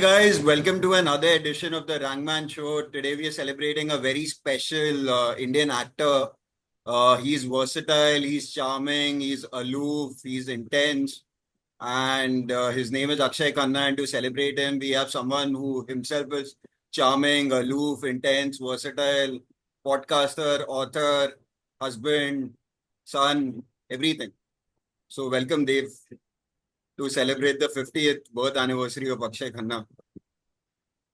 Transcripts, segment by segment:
guys, welcome to another edition of the Rangman Show. Today we are celebrating a very special Indian actor. He's versatile, he's charming, he's aloof, he's intense, and his name is Akshaye Khanna. And to celebrate him, we have someone who himself is charming, aloof, intense, versatile, podcaster, author, husband, son, everything. So welcome, Dave, to celebrate the 50th birth anniversary of Akshay Khanna.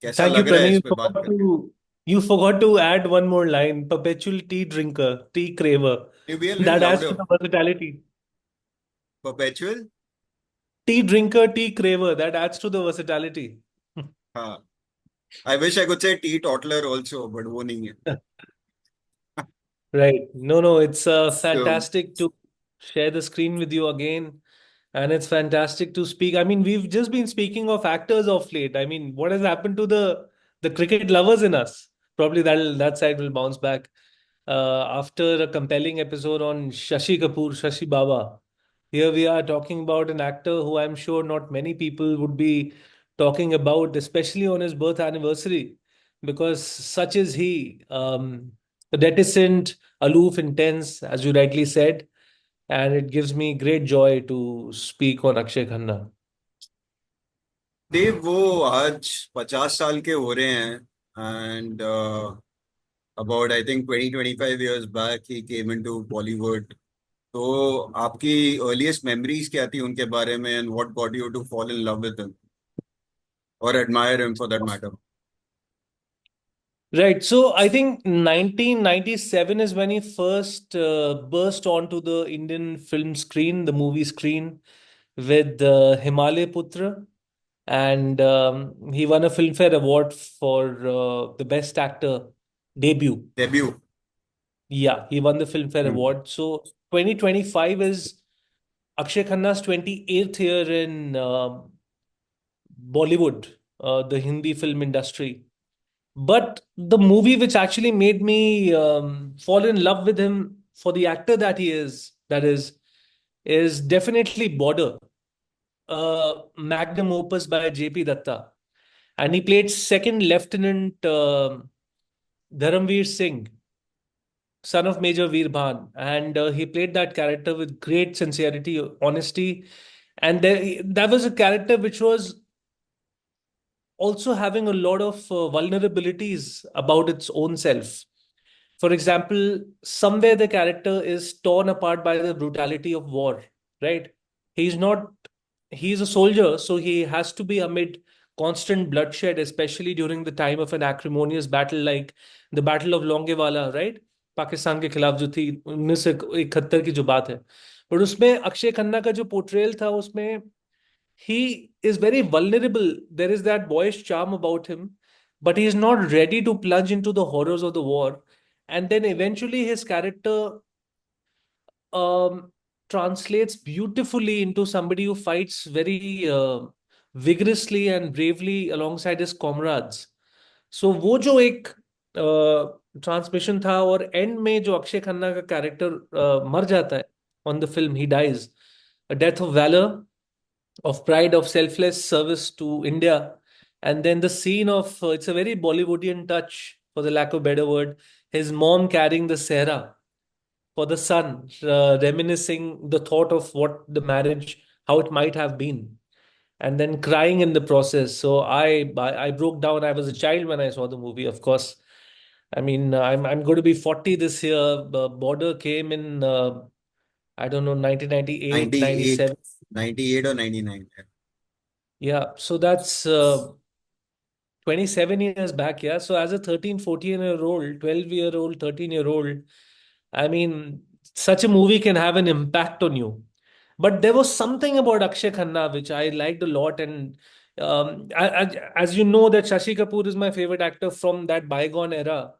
कैसा Thank you, लग रहा है Pranay. इस पे बात करके? You forgot to add one more line. Perpetual tea drinker, tea craver. Can you be a little That adds to louder? the versatility. Perpetual? Tea drinker, tea craver. That adds to the versatility. हाँ. I wish I could say teetotaler also, but वो नहीं है. Right. No, it's So, fantastic to share the screen with you again. And it's fantastic to speak. I mean, we've just been speaking of actors of late. I mean, what has happened to the cricket lovers in us? Probably that side will bounce back. After a compelling episode on Shashi Kapoor, Shashi Baba, here we are talking about an actor who I'm sure not many people would be talking about, especially on his birth anniversary, because such is he. Reticent, aloof, intense, as you rightly said, and it gives me great joy to speak on Akshay Khanna. देव वो आज 50 साल के हो रहे हैं and about I think 20-25 years back he came into Bollywood. तो आपकी earliest memories क्या थी उनके बारे में and what got you to fall in love with him or admire him for that matter? Right. So I think 1997 is when he first burst onto the Indian film screen, the movie screen, with Himalaya Putra. And he won a Filmfare Award for the Best Actor debut. Debut. Yeah, he won the Filmfare Hmm. Award. So 2025 is Akshay Khanna's 28th year in Bollywood, the Hindi film industry. But the movie which actually made me fall in love with him for the actor that he is, is definitely Border, magnum opus by J.P. Datta. And he played Second Lieutenant Dharamveer Singh, son of Major Veer Bhan. And he played that character with great sincerity, honesty. And that was a character which was also having a lot of vulnerabilities about its own self. For example, somewhere the character is torn apart by the brutality of war, right? He's not, he's a soldier, so he has to be amid constant bloodshed, especially during the time of an acrimonious battle like the Battle of Longewala, right? Pakistan के खिलाफ जो थी 1971 की जो बात है, पर उसमें अक्षय खन्ना का जो पोर्ट्रेयल था उसमें he is very vulnerable. There is that boyish charm about him, but he is not ready to plunge into the horrors of the war. And then eventually his character um, translates beautifully into somebody who fights very vigorously and bravely alongside his comrades. So वो जो एक transmission था और and में जो अक्षय खन्ना का character मर जाता है on the film he dies a death of valor, of pride, of selfless service to India. And then the scene of it's a very Bollywoodian touch, for the lack of a better word, his mom carrying the Sehra for the son, reminiscing the thought of what the marriage, how it might have been, and then crying in the process. So I broke down. I was a child when I saw the movie, of course. I mean, I'm going to be 40 this year. Border came in I don't know 1998, 98, 97. 98 or 99. Yeah, so that's 27 years back, yeah. So as a 13, 14-year old, 12-year old, 13-year old, I mean, such a movie can have an impact on you. But there was something about Akshay Khanna which I liked a lot. And as you know, that Shashi Kapoor is my favorite actor from that bygone era.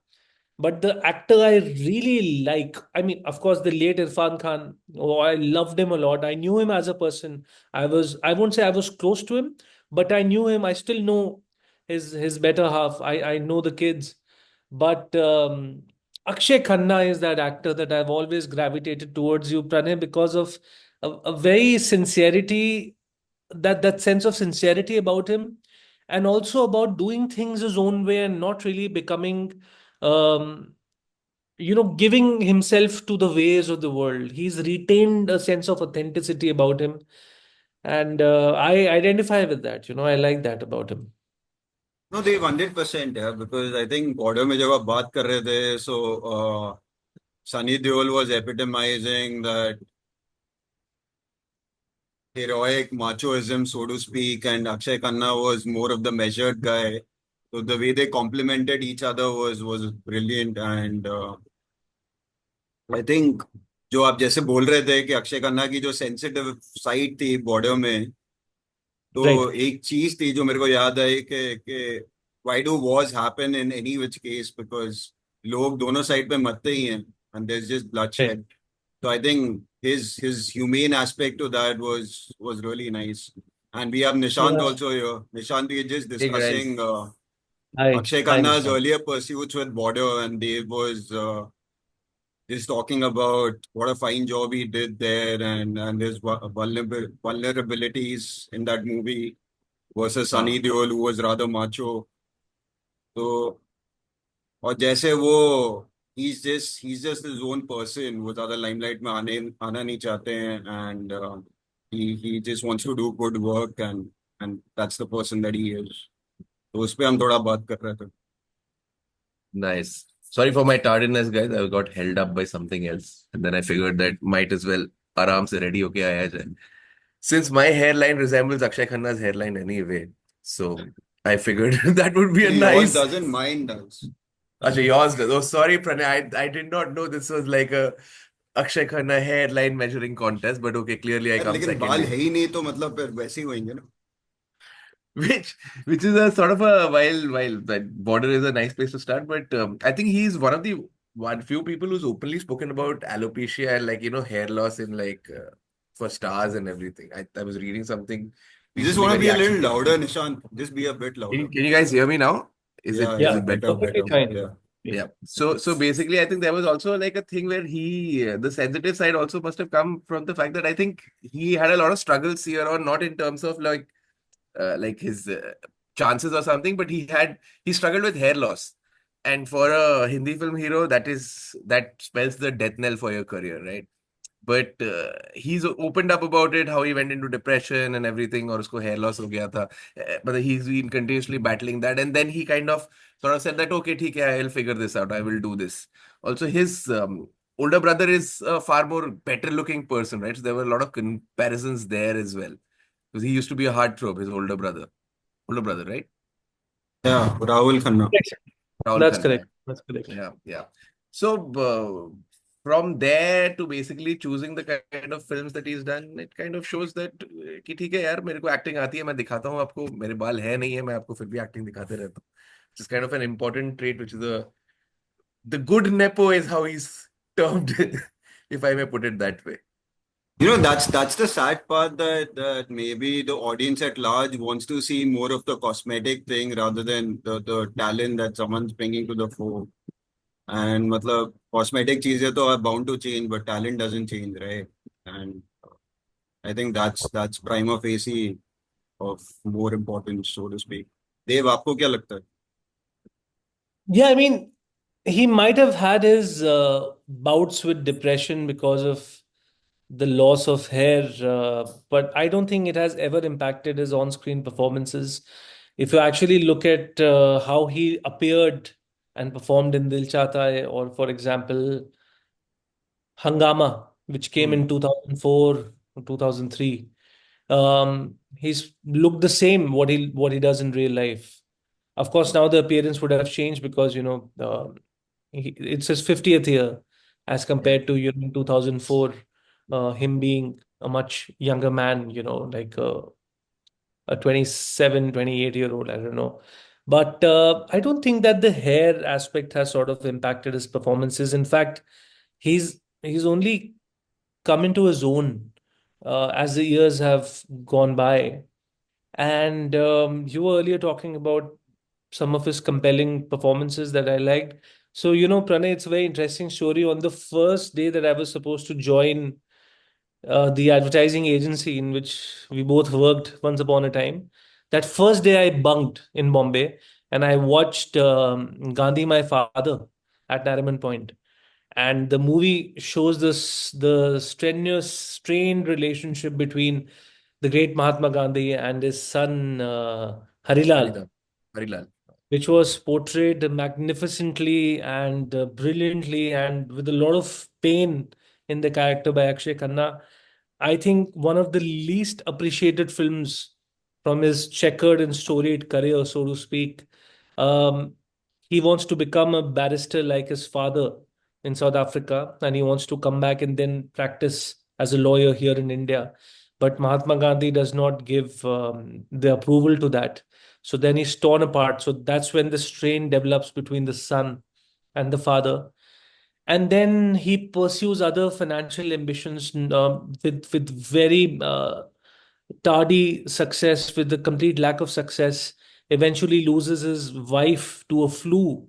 But the actor I really like, I mean, of course, the late Irfan Khan, oh, I loved him a lot. I knew him as a person. I won't say I was close to him, but I knew him. I still know his better half. I know the kids. But Akshay Khanna is that actor that I've always gravitated towards you, Pranay, because of a very sincerity, that sense of sincerity about him, and also about doing things his own way and not really becoming, um, giving himself to the ways of the world. He's retained a sense of authenticity about him, and I identify with that. I like that about him. No, they 100%, yeah, because I think border में जब आप बात कर रहे थे, so Sunny Deol was epitomizing that heroic machoism, so to speak, and Akshay Khanna was more of the measured guy. So the way they complemented each other was brilliant, and I think जो आप जैसे बोल रहे थे कि अक्षय खन्ना की जो sensitive side थी बॉर्डर में, तो Right. एक चीज थी जो मेरे को याद आई कि why do wars happen in any which case, because लोग दोनों साइड पे मरते ही हैं and there's just Right. bloodshed. So I think his humane aspect to that was really nice. And we have Nishant Yeah. also here. Nishant, we were just Hey guys. discussing Hi. Akshay Hi, Khanna's Nishant. earlier pursuits with Border, and Dave was just talking about what a fine job he did there, and his vulnerabilities in that movie versus Sunny हाँ. Deol, who was rather macho. तो और जैसे वो he's just his own person, वो ज्यादा limelight में आना नहीं चाहते हैं, and he just wants to do good work, and that's the person that he is. तो उस पे हम थोड़ा बात कर रहे थे. Nice. Sorry for my tardiness, guys. I got held up by something else, and then I figured that might as well आराम से ready होके आया जाए. Since my hairline resembles Akshay Khanna's hairline anyway, so I figured that would be a Yours nice. doesn't, mine does. Actually, yours does. Oh, sorry, Pranay. I did not know this was like a Akshay Khanna hairline measuring contest, but okay, clearly I यार come लेकिन second बाल here. है ही नहीं तो मतलब फिर वैसे ही होंगे ना. which which is a sort of a while that border is a nice place to start, but I think he's one of the one few people who's openly spoken about alopecia and like hair loss in like for stars and everything. I was reading something You just recently want to where be he a little actually louder, Nishant. Just be a bit can louder. you, can you guys hear me now? Is it Yeah, is Yeah, yeah, it better? better, perfectly better. fine. Yeah. Yeah. Yeah. So basically, I think there was also like a thing where the sensitive side also must have come from the fact that I think he had a lot of struggles here on, not in terms of like his chances or something, but he struggled with hair loss. And for a Hindi film hero, that spells the death knell for your career, right? But he's opened up about it, how he went into depression and everything, or usko hair loss ho gaya tha. But he's been continuously battling that, and then he kind of sort of said that, okay, theek hai, I'll figure this out. I will do this. Also, his older brother is a far more better looking person, right? So there were a lot of comparisons there as well, because he used to be a heartthrob, his older brother, right? Yeah, Rahul Khanna. Yes, Rahul that's Khanna. correct. That's correct. Yeah, yeah. So from there to basically choosing the kind of films that he's done, it kind of shows that कि ठीक है यार, मेरे को acting आती है, मैं दिखाता हूँ आपको, मेरे बाल है नहीं है, मैं आपको फिर भी acting दिखाते रहता हूँ. Which is kind of an important trait, which is the good nepo is how he's termed, if I may put it that way. That's the sad part, that maybe the audience at large wants to see more of the cosmetic thing rather than the talent that someone's bringing to the fore. And मतलब cosmetic चीजें तो are bound to change, but talent doesn't change, right? And I think that's prima facie of more importance, so to speak. देव, आपको क्या लगता है? Yeah, I mean, he might have had his bouts with depression because of the loss of hair, but I don't think it has ever impacted his on-screen performances. If you actually look at how he appeared and performed in Dil Chahta Hai, or for example, Hangama, which came Hmm. in 2004 or 2003, he's looked the same what he does in real life. Of course, now the appearance would have changed because it's his 50th year as Yeah. compared to 2004, him being a much younger man, like a 27, 28-year-old, I don't know. But I don't think that the hair aspect has sort of impacted his performances. In fact, he's only come into his own as the years have gone by. And you were earlier talking about some of his compelling performances that I liked. So, Pranay, it's a very interesting story. On the first day that I was supposed to join the advertising agency in which we both worked once upon a time, That first day I bunked in Bombay and I watched Gandhi My Father at Nariman Point. And the movie shows this the strenuous, strained relationship between the great Mahatma Gandhi and his son Harilal, Harilal. Harilal. which was portrayed magnificently and brilliantly and with a lot of pain in the character by Akshay Khanna. I think one of the least appreciated films from his checkered and storied career, so to speak. Um, he wants to become a barrister like his father in South Africa, and he wants to come back and then practice as a lawyer here in India. But Mahatma Gandhi does not give the approval to that. So then he's torn apart. So that's when the strain develops between the son and the father. And then he pursues other financial ambitions with very tardy success, with the complete lack of success. Eventually loses his wife to a flu,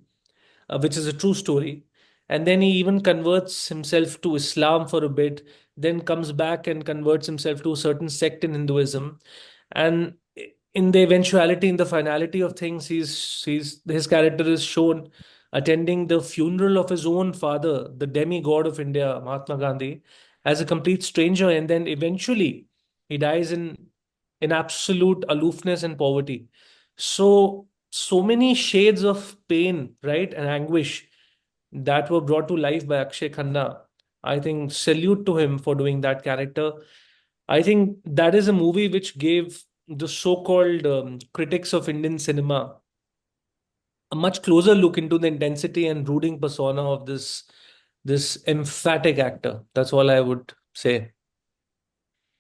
which is a true story. And then he even converts himself to Islam for a bit, then comes back and converts himself to a certain sect in Hinduism. And in the eventuality, in the finality of things, his character is shown attending the funeral of his own father, the demigod of India, Mahatma Gandhi, as a complete stranger. And then eventually he dies in absolute aloofness and poverty. So many shades of pain, right, and anguish that were brought to life by Akshay Khanna. I think salute to him for doing that character. I think that is a movie which gave the so-called critics of Indian cinema a much closer look into the intensity and brooding persona of this emphatic actor. That's all I would say.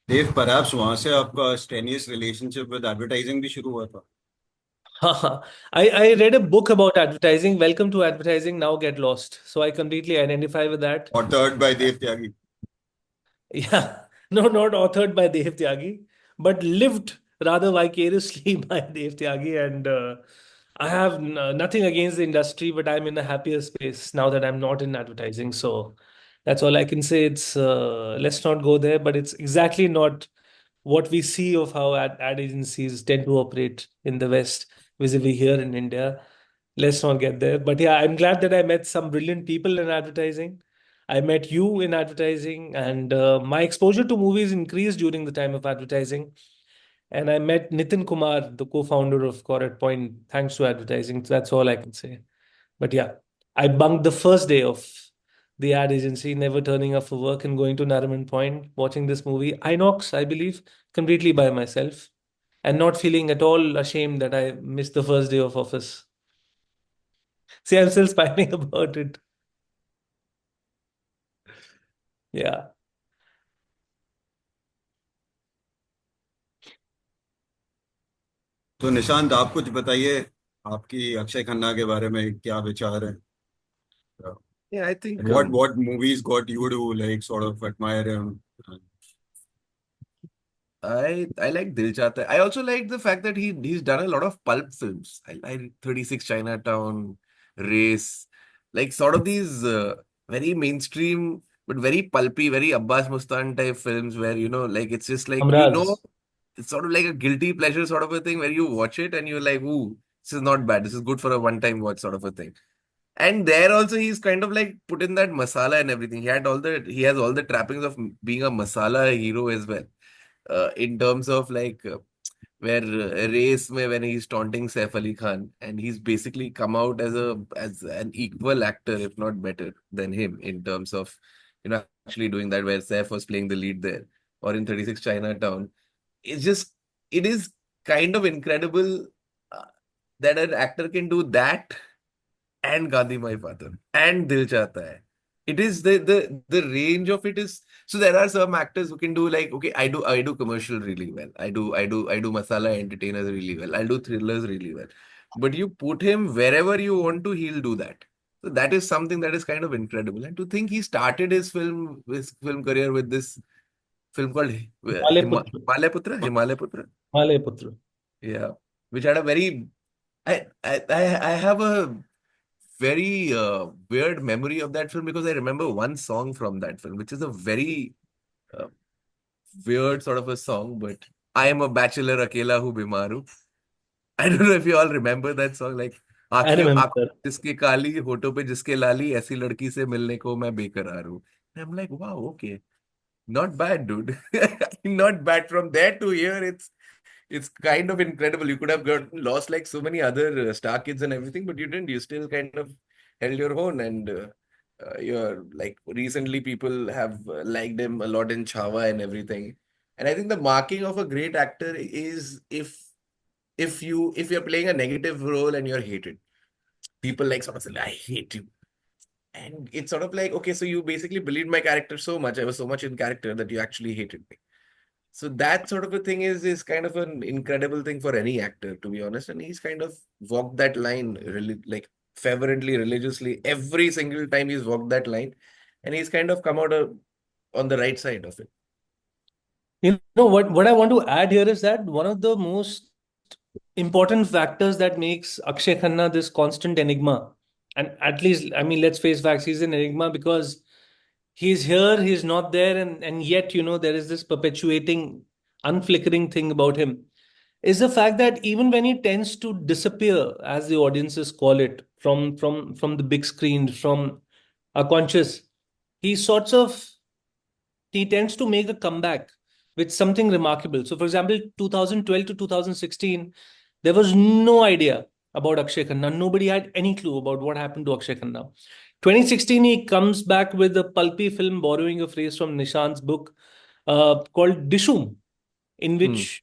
Dave, perhaps वहां से आपका strenuous relationship with advertising भी शुरू हुआ था. I read a book about advertising. Welcome to advertising. Now get lost. So I completely identify with that. Authored by Dev Tyagi. Yeah, no, not authored by Dev Tyagi, but lived rather vicariously by Dev Tyagi. And I have nothing against the industry, but I'm in a happier space now that I'm not in advertising. So that's all I can say. It's let's not go there, but it's exactly not what we see of how ad agencies tend to operate in the West, vis-a-vis here in India. Let's not get there. But yeah, I'm glad that I met some brilliant people in advertising. I met you in advertising, and my exposure to movies increased during the time of advertising. And I met Nitin Kumar, the co-founder of Correct Point, thanks to advertising. That's all I can say. But yeah, I bunked the first day of the ad agency, never turning up for work and going to Nariman Point, watching this movie, Inox, I believe, completely by myself, and not feeling at all ashamed that I missed the first day of office. See, I'm still smiling about it. Yeah. तो निशांत, आप कुछ बताइए, आपकी अक्षय खन्ना के बारे में क्या विचार है? Yeah, I think And what movies got you to like sort of admire him? I like Dil Chahta Hai. I also like the fact that he's done a lot of pulp films. I 36 Chinatown, Race, like sort of these very mainstream but very pulpy, very Abbas Mustan type films where like it's just like Amraz. it's sort of like a guilty pleasure sort of a thing where you watch it and you're like, ooh, this is not bad. This is good for a one-time watch sort of a thing. And there also he's kind of like put in that masala and everything. He has all the trappings of being a masala hero as well. In terms of like where race mein when he's taunting Saif Ali Khan and he's basically come out as an equal actor, if not better than him in terms of actually doing that where Saif was playing the lead there or in 36 Chinatown. It's just it is kind of incredible uh, that an actor can do that and Gandhi My Father and Dil Chahta Hai. It is the range of it is so there are some actors who can do like okay I do commercial really well I do masala entertainers really well I'll do thrillers really well but you put him wherever you want to he'll do that so that is something that is kind of incredible and to think he started his film career with this film called Male Putra. Himalaya Putra Male Putra. yeah which had a very I have a very weird memory of that film because I remember one song from that film, which is a very uh, weird sort of a song. But I am a bachelor, akela hu bimaru. I don't know if you all remember that song, like I आंखें remember आंखों that. जिसके काली होठों पे जिसके लाली ऐसी लड़की से मिलने को मैं बेकरार हूँ. And I'm like, wow, okay, not bad, dude. Not bad. From there to here, it's kind of incredible. You could have got lost like so many other star kids and everything, but you didn't. You still kind of held your own, and you're like recently people have liked him a lot in Chava and everything. And I think the marking of a great actor is if you're playing a negative role and you're hated, people like sort of say, I hate you. And it's sort of like, okay, so you basically believed my character so much. I was so much in character that you actually hated me. So that sort of a thing is kind of an incredible thing for any actor, to be honest. And he's kind of walked that line really like fervently, religiously, every single time he's walked that line. And he's kind of come out on the right side of it. You know what I want to add here is that one of the most important factors that makes Akshay Khanna this constant enigma, and at least I mean let's face facts, he's an enigma because he's here, he's not there, and yet there is this perpetuating, unflickering thing about him. Is the fact that even when he tends to disappear, as the audiences call it, from the big screen, from our conscious, he sorts of he tends to make a comeback with something remarkable. So, for example, 2012 to 2016, there was no idea about Akshay Khanna. Nobody had any clue about what happened to Akshay Khanna. 2016, he comes back with a pulpy film, borrowing a phrase from Nishant's book called Dishum, in Hmm. which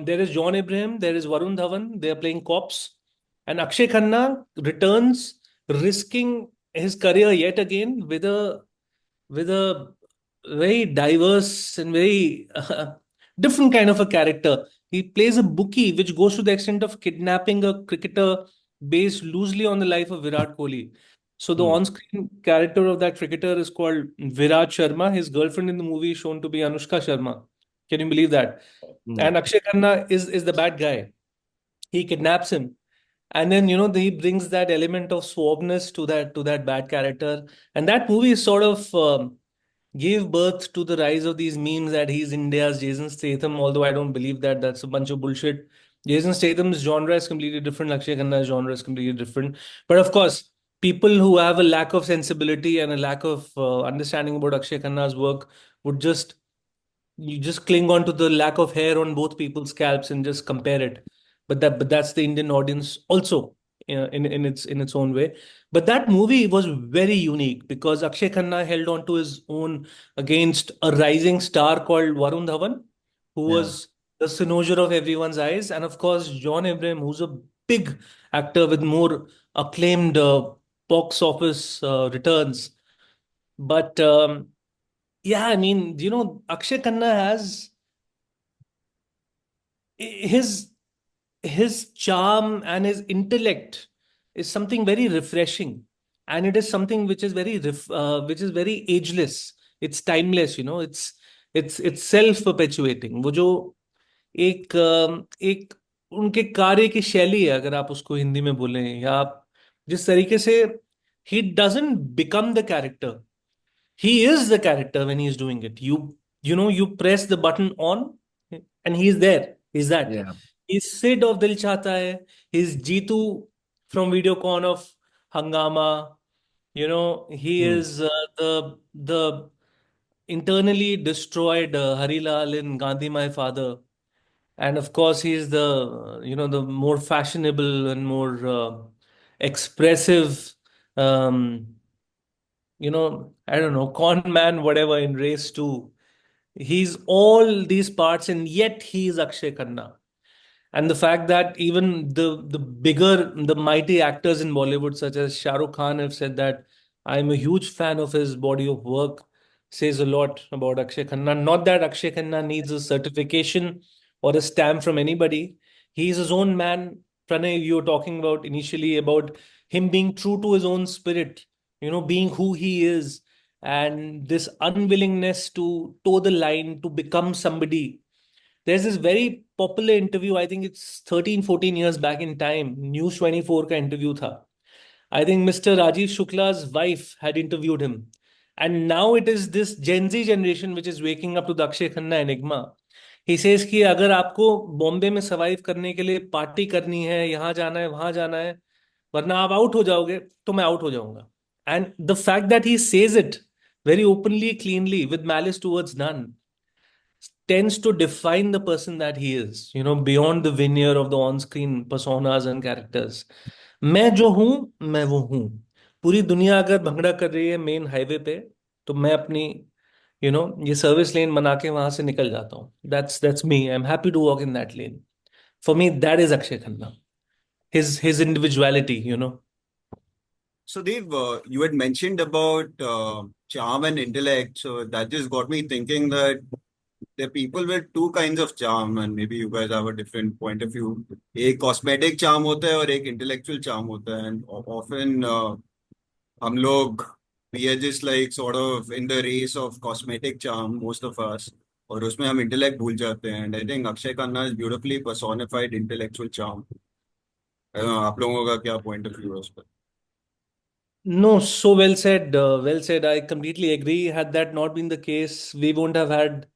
there is John Abraham, there is Varun Dhawan, they are playing cops, and Akshay Khanna returns, risking his career yet again with a very diverse and very different kind of a character. He plays a bookie, which goes to the extent of kidnapping a cricketer based loosely on the life of Virat Kohli. So the Hmm. on-screen character of that cricketer is called Virat Sharma. His girlfriend in the movie is shown to be Anushka Sharma. Can you believe that? Hmm. And Akshay Khanna is the bad guy. He kidnaps him, and then he brings that element of suaveness to that bad character. And that movie sort of gave birth to the rise of these memes that he's India's Jason Statham, although I don't believe that. That's a bunch of bullshit. Jason Statham's genre is completely different. Akshay Khanna's genre is completely different. But of course, people who have a lack of sensibility and a lack of understanding about Akshay Khanna's work would just cling on to the lack of hair on both people's scalps and just compare it. But that's the Indian audience also, in its own way. But that movie was very unique because Akshay Khanna held on to his own against a rising star called Varun Dhawan, who Yeah. was the cynosure of everyone's eyes, and of course John Abraham, who's a big actor with more acclaimed box office returns. But yeah, I mean, Akshay Khanna has his his charm and his intellect is something very refreshing, and it is something which is very ageless. It's timeless. It's self perpetuating. वो जो एक उनके कार्य की शैली है, अगर आप उसको हिंदी में बोलें, या आप जिस तरीके से he doesn't become the character. He is the character when he's doing it. You press the button on, and he's there. He's that. Yeah. He's Sid of Dil Chahta Hai. He's Jeetu from Videocon of Hangama. He Hmm. is the internally destroyed Harilal in Gandhi My Father. And of course, he's the more fashionable and more expressive, um, I don't know, con man, whatever, in race 2. He's all these parts, and yet he is Akshay Khanna. And the fact that even the mighty actors in Bollywood, such as Shah Rukh Khan, have said that I'm a huge fan of his body of work, says a lot about Akshay Khanna. Not that Akshay Khanna needs a certification or a stamp from anybody. He's his own man. Pranay, you were talking about initially about him being true to his own spirit, being who he is, and this unwillingness to toe the line to become somebody. There's this very popular interview, I think it's 13, 14 years back in time, News 24 का interview था. I think Mr. Rajiv Shukla's wife had interviewed him. And now it is this Gen Z generation which is waking up to the Akshay Khanna enigma. He says कि अगर आपको बॉम्बे में survive करने के लिए party करनी है, यहाँ जाना है, वहां जाना है, वरना आप आउट हो जाओगे, तो मैं आउट हो जाऊंगा. And the fact that he says it very openly, cleanly, with malice towards none, tends to define the person that he is, beyond the veneer of the on-screen personas and characters. मैं जो हूं, मैं वो हूं. पूरी दुनिया अगर भंगड़ा कर रही है मेन हाईवे पे, तो मैं अपनी ये सर्विस लेन बना के वहां से निकल जाता हूँ. That's me. I'm happy to walk in that lane. For me, that is Akshay Khanna. His individuality. So, Dev, you had mentioned about charm and intellect. So that just got me thinking that there are people with two kinds of charm, and maybe you guys have a different point of view. एक cosmetic charm होता है और एक intellectual charm होता है, and often हम लोग we are just like sort of in the race of cosmetic charm, most of us. और उसमें हम intellect भूल जाते हैं. And I think Akshay Khanna is beautifully personified intellectual charm. आप लोगों का क्या point of view है उस पर? No, so well said. Well said. I completely agree. Had that not been the case, we won't have had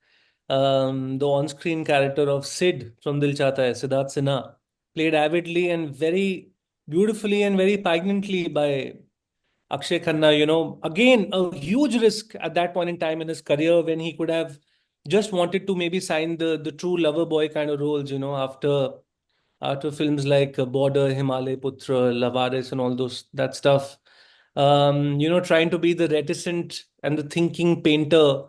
the on-screen character of Sid from Dil Chahta Hai, Siddharth Sinha, played avidly and very beautifully and very poignantly by Akshay Khanna. Again, a huge risk at that point in time in his career when he could have just wanted to maybe sign the true lover boy kind of roles, after films like Border, Himalaya Putra, Lavaris, and all those that stuff. Trying to be the reticent and the thinking painter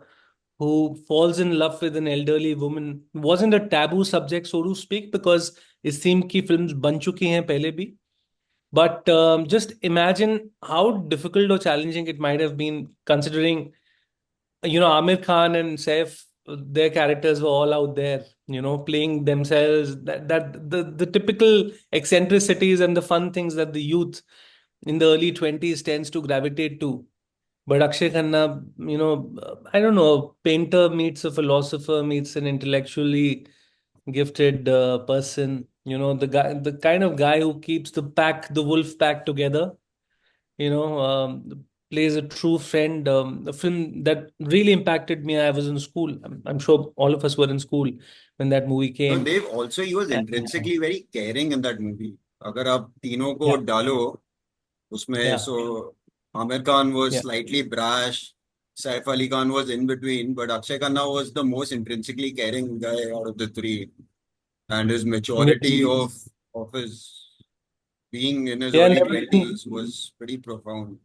who falls in love with an elderly woman wasn't a taboo subject, so to speak, because इस theme की films बन चुकी हैं पहले भी. But just imagine how difficult or challenging it might have been, considering Amir Khan and Saif, their characters were all out there, playing themselves. That the typical eccentricities and the fun things that the youth in the early 20s tends to gravitate to. But Akshay Khanna, I don't know, a painter meets a philosopher meets an intellectually gifted person. The kind of guy who keeps the wolf pack together. Plays a true friend. A film that really impacted me. I was in school. I'm sure all of us were in school when that movie No, came. Dave, also he was And, intrinsically very caring in that movie. अगर आप तीनों को yeah, डालो उसमें, yeah, so Amir Khan was yeah. slightly brash, Saif Ali Khan was in between, but Akshay Khanna was the most intrinsically caring guy out of the three, and his maturity Yeah, of his being in his yeah, and early there was twenties was pretty profound.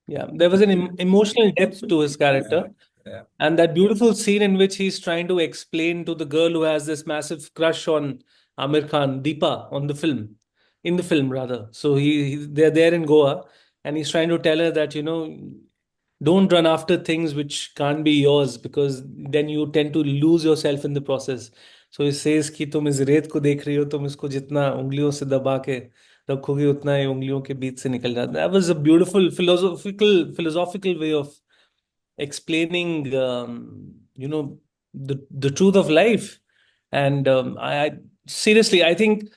there was an emotional depth to his Yeah, character. yeah. And that beautiful scene in which he's trying to explain to the girl who has this massive crush on Amir Khan, Deepa, in the film rather. So they're there in Goa, and he's trying to tell her that don't run after things which can't be yours, because then you tend to lose yourself in the process. So he says कि तुम इस रेत को देख रही हो, तुम इसको जितना उंगलियों से दबा के रखोगे उतना ही उंगलियों के बीच से निकल जाता है. That was a beautiful philosophical way of explaining the truth of life. And I seriously, I think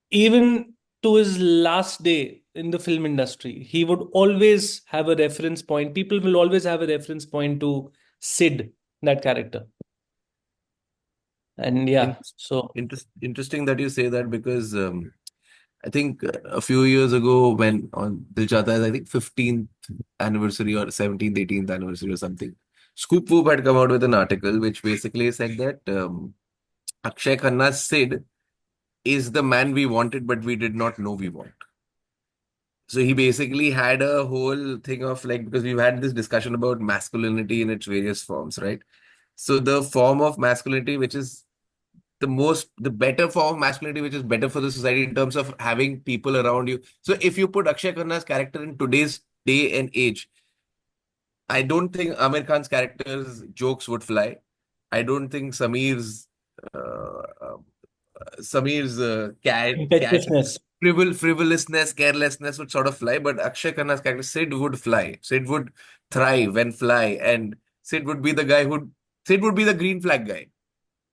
even to his last day in the film industry, he would always have a reference point. People will always have a reference point to Sid, that character. And yeah, In- so Interesting that you say that because I think a few years ago when on Dil Chahta Hai, I think 15th anniversary or 17th, 18th anniversary or something, Scoop Whoop had come out with an article which basically said that Akshay Khanna's Sid is the man we wanted but we did not know we want. So he basically had a whole thing of like, because we've had this discussion about masculinity in its various forms, right? So the form of masculinity which is the better form of masculinity, which is better for the society in terms of having people around you. So if you put Akshay Khanna's character in today's day and age, I don't think Amir Khan's character's jokes would fly. I don't think uh, Samir's cat impetuousness. frivolousness, carelessness would sort of fly, but Akshay Khanna's character Sid would fly. Sid would thrive and fly, and Sid would be the guy who Sid would be the green flag guy.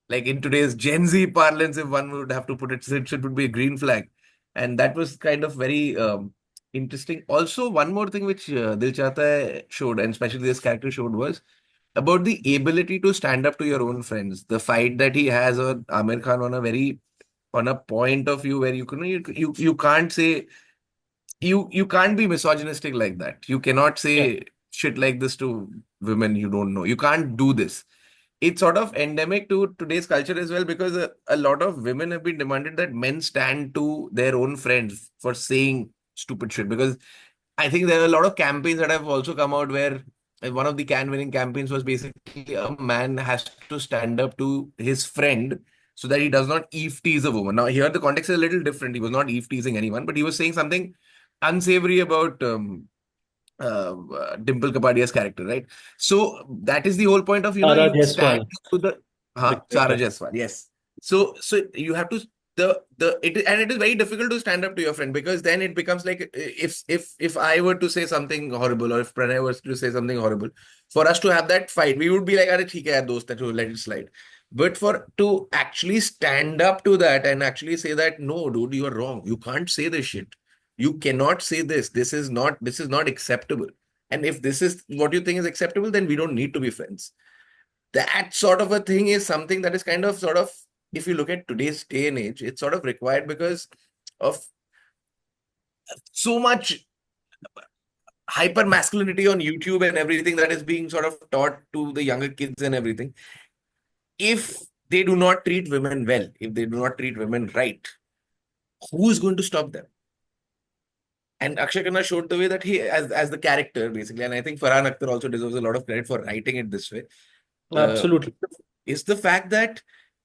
Like in today's Gen Z parlance, if one would have to put it, it would be a green flag. And that was kind of very interesting. Also, one more thing which Dil Chahta Hai showed, and especially this character showed, was about the ability to stand up to your own friends. The fight that he has on Amir Khan on a point of view where you can't say you can't be misogynistic like that. You cannot Yeah, say shit like this to women you don't know. You can't do this. It's sort of endemic to today's culture as well because a lot of women have been demanded that men stand to their own friends for saying stupid shit. Because I think there are a lot of campaigns that have also come out where one of the can winning campaigns was basically a man has to stand up to his friend so that he does not eve tease a woman. Now, here the context is a little different. He was not eve teasing anyone, but he was saying something unsavory about Dimple Kapadia's character, right? So that is the whole point of, Tara you stand Jaiswal, to the Victoria. Sarah Jaiswal, yes. So you have to it is very difficult to stand up to your friend because then it becomes like if I were to say something horrible or if Pranay was to say something horrible, for us to have that fight, we would be like, "Arey, theek hai, yaar, dost hai, to let it slide." But for to actually stand up to that and actually say that, no, dude, you are wrong. You can't say this shit. You cannot say this. This is not acceptable. And if this is what you think is acceptable, then we don't need to be friends. That sort of a thing is something that is kind of sort of, if you look at today's day and age, it's sort of required because of so much hyper masculinity on YouTube and everything that is being sort of taught to the younger kids and everything. If they do not treat women well, if they do not treat women right, who is going to stop them? And Akshay Khanna showed the way that he, as the character, basically, and I think Farhan Akhtar also deserves a lot of credit for writing it this way, uh, Absolutely. is the fact that,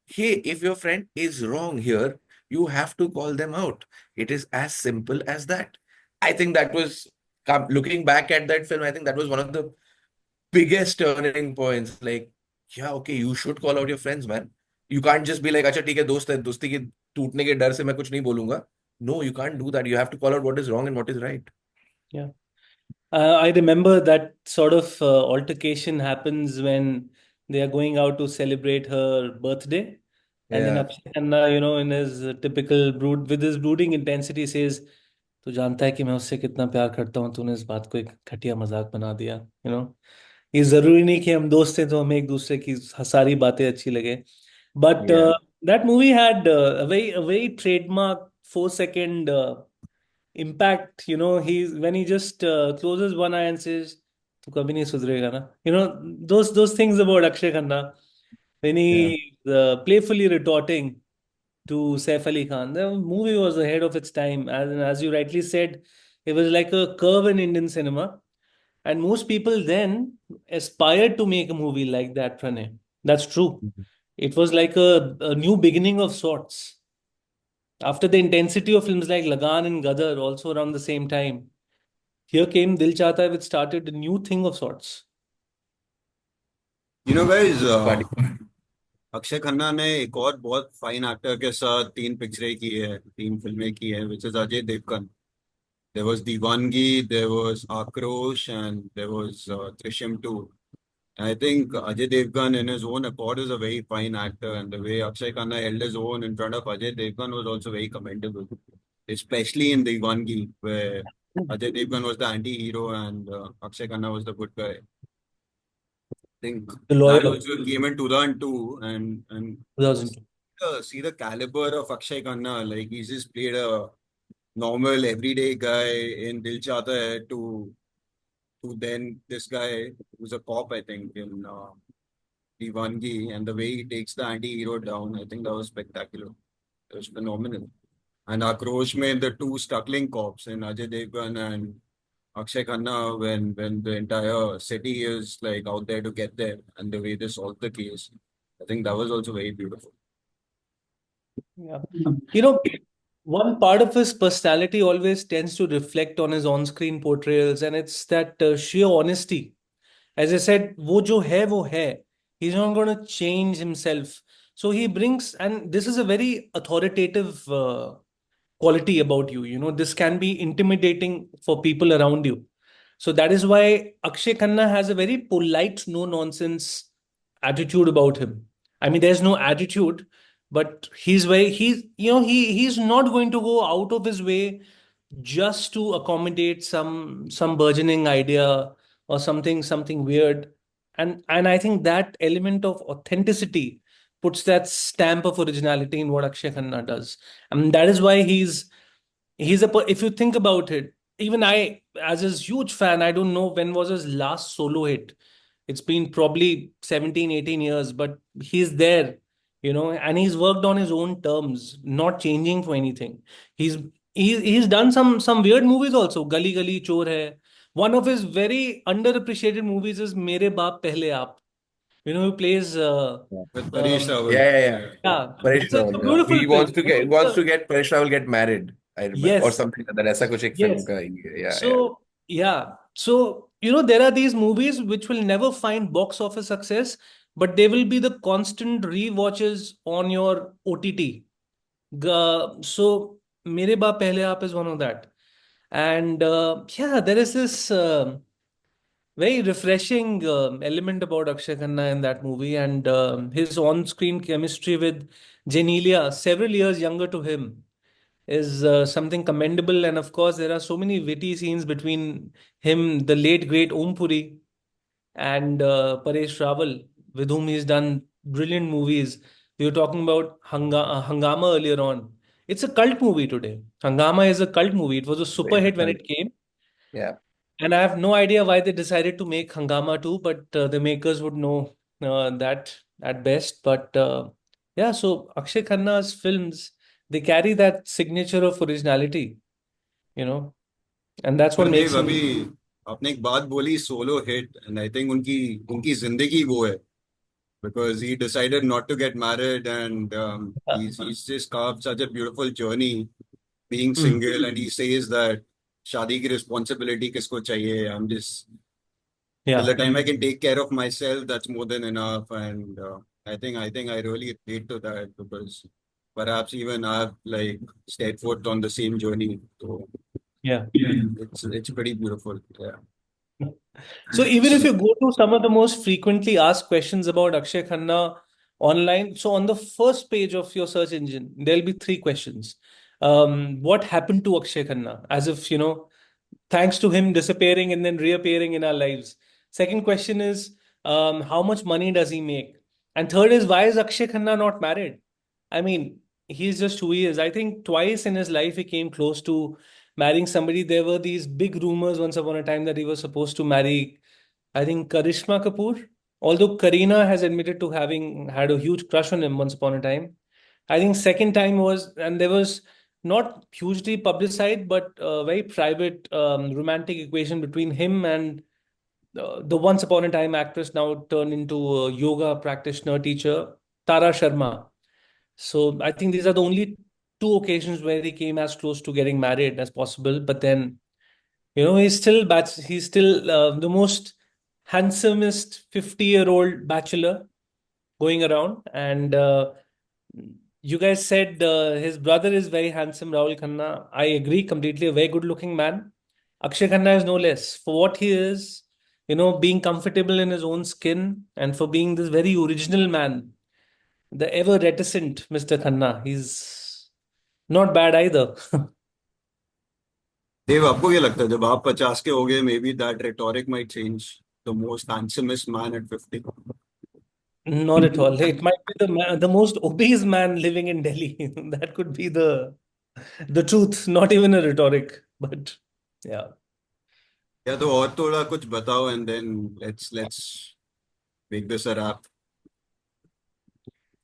hey, if your friend is wrong here, you have to call them out. It is as simple as that. I think that was, looking back at that film, I think that was one of the biggest turning points. Like, yeah, okay, you should call out your friends, man. You can't just be like, अच्छा ठीक है दोस्त है दोस्ती के टूटने के डर से मैं कुछ नहीं बोलूंगा. No, you can't do that. You have to call out what is wrong and what is right. Yeah. I remember that sort of altercation happens when they are going out to celebrate her birthday. And then Yeah. Akshay Khanna, in his typical with his brooding intensity says, तू जानता है कि मैं उससे कितना प्यार करता हूँ, तूने इस बात को एक घटिया मजाक बना दिया. ये जरूरी नहीं कि हम दोस्त हैं तो हमें एक दूसरे की सारी बातें अच्छी लगे. But Yeah. that movie had a very trademark 4 second impact. He's when he just closes one eye and says, "तू कभी नहीं सुधरेगा ना." Those things about Akshay Khanna when Yeah. he playfully retorting to Saif Ali Khan. The movie was ahead of its time, as you rightly said, it was like a curve in Indian cinema, and most people then aspired to make a movie like that. Pranay, that's true. It was like a new beginning of sorts. After the intensity of films like Lagan and Gadar, also around the same time, here came Dil Chahta Hai, which started a new thing of sorts. Guys, Party. Akshay Khanna ने एक और बहुत fine actor के साथ 3 पिक्चरें की है, 3 फिल्में की है, which is Ajay Devgan. There was Divangi, there was Akrosh, and there was Trishyam 2. I think Ajay Devgan in his own accord is a very fine actor, and the way Akshay Khanna held his own in front of Ajay Devgan was also very commendable, especially in Divangi, where Ajay Devgan was the anti-hero and Akshay Khanna was the good guy. I think The that lawyer, also came in 2002, and 2002. see the caliber of Akshay Khanna. Like he's just played a normal everyday guy in Dil Chahta Hai to then this guy who's a cop, I think, in Divangi, and the way he takes the anti-hero down, I think that was spectacular. It was phenomenal. And Akrosh made the two struggling cops in Ajay Devgan and Akshay Khanna when the entire city is like out there to get them, and the way they solved the case. I think that was also very beautiful. Yeah. You know, one part of his personality always tends to reflect on his on-screen portrayals, and it's that sheer honesty. As I said, wo jo hai, wo hai. He's not going to change himself. So he brings, and this is a very authoritative quality about you. This can be intimidating for people around you. So that is why Akshay Khanna has a very polite, no nonsense attitude about him. I mean, there's no attitude, but he's not going to go out of his way just to accommodate some burgeoning idea or something weird. and I think that element of authenticity puts that stamp of originality in what Akshay Khanna does. And that is why if you think about it, even I, as his huge fan, I don't know when was his last solo hit. It's been probably 17, 18 years, but he's there, and he's worked on his own terms, not changing for anything. He's he's done some weird movies also. Gali Gali Chor Hai. One of his very underappreciated movies is Mere Baap Pehle Aap. Who plays Yeah. With Paresh um, Rawal. Yeah. yeah, Paresh it's a Rawal. Yeah. beautiful He film. wants to get Paresh Rawal get married. I remember, or Yes, something like that. ऐसा कुछ एक film yes. का yeah. So, yeah. So, there are these movies which will never find box office success, but they will be the constant rewatches on your OTT. So, Mere Baap Pehle Aap is one of that. And yeah, there is this very refreshing element about Akshay Khanna in that movie, and his on-screen chemistry with Genelia, several years younger to him, is something commendable. And of course, there are so many witty scenes between him, the late great Om Puri, and Paresh Rawal, with whom he's done brilliant movies. We were talking about Hangama earlier on. It's a cult movie today. Hangama is a cult movie. It was a super hit when it came. Yeah. And I have no idea why they decided to make Hangama 2, but the makers would know that at best. But yeah, so Akshay Khanna's films, they carry that signature of originality, you know, and that's what पर makes देव him. अभी आपने एक बात बोली solo hit and I think उनकी उनकी जिंदगी वो है because he decided not to get married and he's just carved such a beautiful journey being Mm, single and he says that शादी की responsibility किसको चाहिए I'm just till yeah, the time I can take care of myself that's more than enough and I think I really relate to that because perhaps even I've like stayed foot on the same journey so yeah. it's pretty beautiful yeah. So even if you go to some of the most frequently asked questions about Akshay Khanna online, so on the first page of your search engine, there'll be three questions. What happened to Akshay Khanna? As if, thanks to him disappearing and then reappearing in our lives. Second question is, how much money does he make? And third is, why is Akshay Khanna not married? I mean, he's just who he is. I think twice in his life he came close to marrying somebody. There were these big rumors once upon a time that he was supposed to marry, I think, Karishma Kapoor. Although Kareena has admitted to having had a huge crush on him once upon a time. I think second time was, and there was not hugely publicized, but a very private romantic equation between him and the once upon a time actress now turned into a yoga practitioner teacher, Tara Sharma. So I think these are the only two occasions where he came as close to getting married as possible. But then, he's still the most handsomest 50-year-old bachelor going around. And you guys said his brother is very handsome, Rahul Khanna. I agree completely. A very good looking man. Akshay Khanna is no less. For what he is, being comfortable in his own skin and for being this very original man, the ever reticent Mr. Khanna, he's not bad either. देव आपको क्या लगता है जब आप 50 के हो गए may be that rhetoric might change the most हैंडसमेस्ट man eight 50 Not at all. It might be the most obese man living in Delhi. That could be the truth, not even a rhetoric. But yeah. या तो और थोड़ा कुछ बताओ and then let's make this a wrap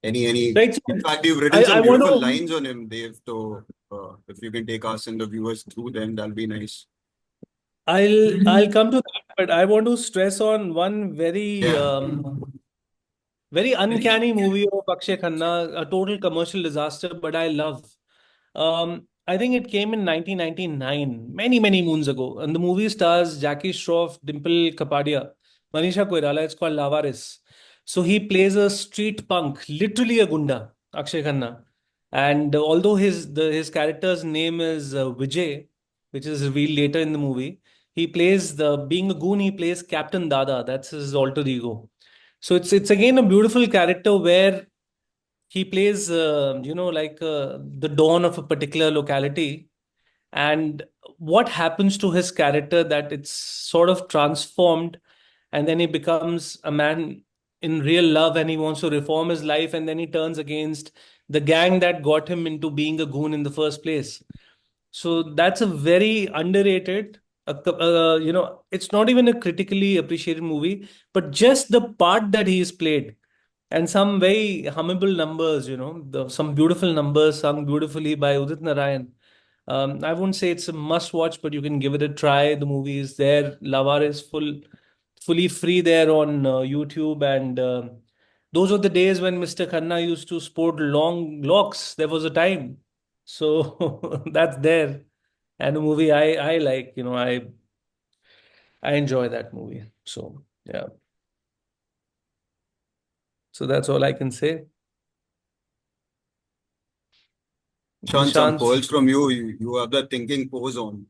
any Right. in So fact you've written I some want beautiful to lines on him Dev so if you can take us and the viewers through them that'll be nice I'll come to that, but I want to stress on one very yeah very uncanny movie of Akshay Khanna, a total commercial disaster, but I love. I think it came in 1999, many, many moons ago. And the movie stars Jackie Shroff, Dimple Kapadia, Manisha Koirala. It's called Lavaris. So he plays a street punk, literally a gunda, Akshay Khanna. And although his character's name is Vijay, which is revealed later in the movie, he plays being a goon. He plays Captain Dada. That's his alter ego. So it's again a beautiful character where he plays, like the dawn of a particular locality, and what happens to his character that it's sort of transformed, and then he becomes a man in real love, and he wants to reform his life, and then he turns against the gang that got him into being a goon in the first place. So that's a very underrated, it's not even a critically appreciated movie, but just the part that he's played, and some very hummable numbers, some beautiful numbers sung beautifully by Udit Narayan. I wouldn't say it's a must watch, but you can give it a try. The movie is there. Lavar is fully free there on YouTube. And those were the days when Mr. Khanna used to sport long locks. There was a time. So that's there. And a movie I like, I enjoy that movie. So yeah. So that's all I can say. Sean, some Nishant. pearls from you. You have the thinking pose on.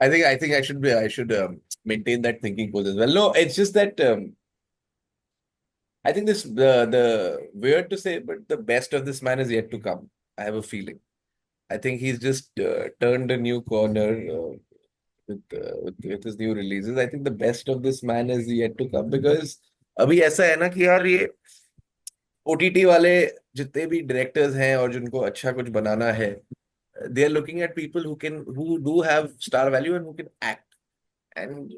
I think I should maintain that thinking pose as well. No, it's just that I think the weird to say, but the best of this man is yet to come. I have a feeling. I think he's just turned a new corner with his new releases. I think the best of this man is yet to come because अभी ऐसा है ना कि यार ये OTT वाले जितने भी डायरेक्टर्स हैं और जिनको अच्छा कुछ बनाना है, they are looking at people who do have star value and who can act. And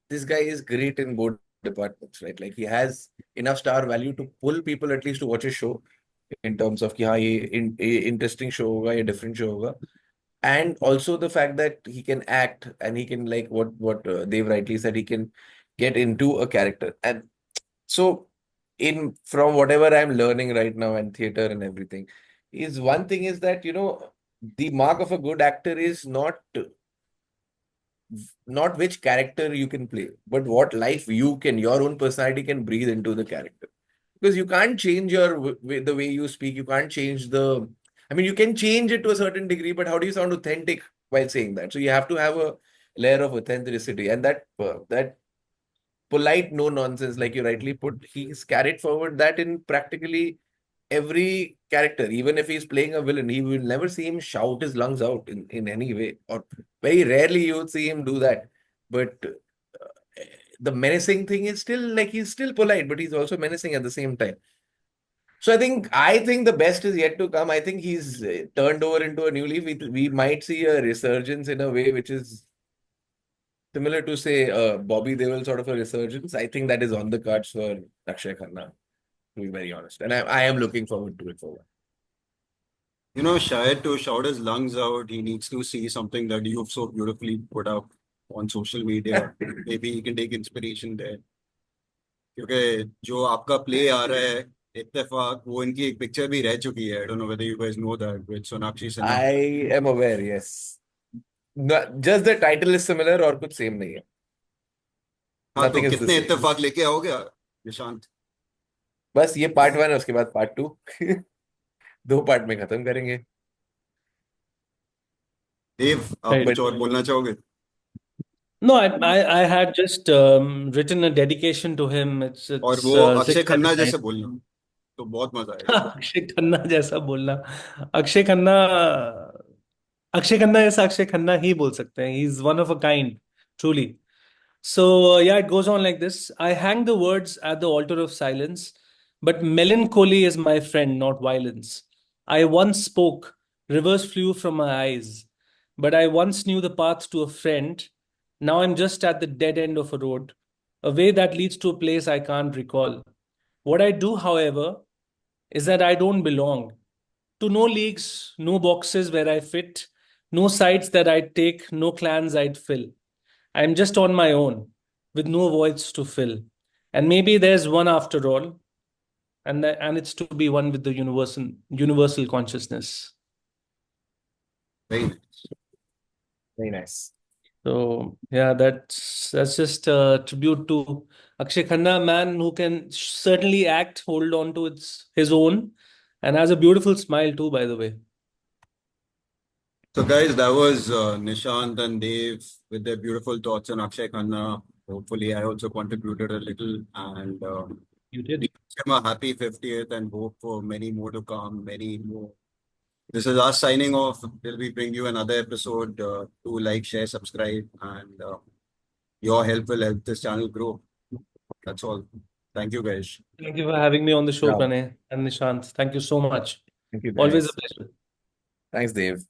this guy is great in both departments, right? Like he has enough star value to pull people at least to watch a show in terms of कि हाँ ये interesting show होगा, ये different show होगा. And also the fact that he can act and he can like what they've rightly said, he can get into a character. And so in from whatever I'm learning right now and theater and everything, is one thing is that the mark of a good actor is not which character you can play, but what life your own personality can breathe into the character. Because you can't change the way you speak. You can't change I mean, you can change it to a certain degree, but how do you sound authentic while saying that? So you have to have a layer of authenticity, and that polite no nonsense, like you rightly put, he's carried forward that in practically every character. Even if he's playing a villain, he will never see him shout his lungs out in any way, or very rarely you would see him do that. But the menacing thing is still like he's still polite, but he's also menacing at the same time. So I think the best is yet to come. I think he's turned over into a new leaf. We might see a resurgence in a way which is similar to say Bobby Deol sort of a resurgence. I think that is on the cards for Akshay Khanna, to be very honest, and I am looking forward to it for one. Shayad to shout his lungs out, he needs to see something that you've so beautifully put up on social media. Maybe he can take inspiration there. क्योंकि जो आपका play आ रहा है इत्तेफाक वो इनकी एक picture भी रह चुकी है. I don't know whether you guys know that with Sonakshi Sinha. I am aware, yes. Just the title is similar और कुछ same नहीं है. हाँ, तो Nothing is the कितने same. इत्तेफाक लेके आओगे निशांत? बस ये पार्ट 1 है, उसके बाद पार्ट 2 दो पार्ट में खत्म करेंगे. देव, आप Right. कुछ और बोलना चाहोगे? No, I had just written a dedication to him. और It's वो अक्षय खन्ना 699. जैसे बोलना तो बहुत मजा आएगा. अक्षय खन्ना जैसा बोलना. अक्षय खन्ना अक्षय खन्ना जैसा अक्षय खन्ना ही बोल सकते हैं. He's one of a kind, truly. So, yeah, it goes on like this. I hang the words at the altar of silence, but melancholy is my friend, not violence. I once spoke, rivers flew from my eyes, but I once knew the path to a friend. Now I'm just at the dead end of a road, a way that leads to a place I can't recall. What I do, however, is that I don't belong to no leagues, no boxes where I fit, no sides that I'd take, no clans I'd fill. I'm just on my own, with no voids to fill. And maybe there's one after all, and it's to be one with the universal consciousness. Very nice. Very nice. So yeah, that's just a tribute to Akshay Khanna, a man who can certainly act, hold on to his own, and has a beautiful smile too, by the way. So guys, that was Nishant and Dave with their beautiful thoughts on Akshay Khanna. Hopefully, I also contributed a little and You did. wish him a happy 50th and hope for many more to come, many more. This is us signing off till we bring you another episode. Do like, share, subscribe, and Your help will help this channel grow. That's all. Thank you, guys. Thank you for having me on the show, Yeah. Pranay and Nishant. Thank you so much. Thank you, Always a guys. pleasure. Thanks, Dave.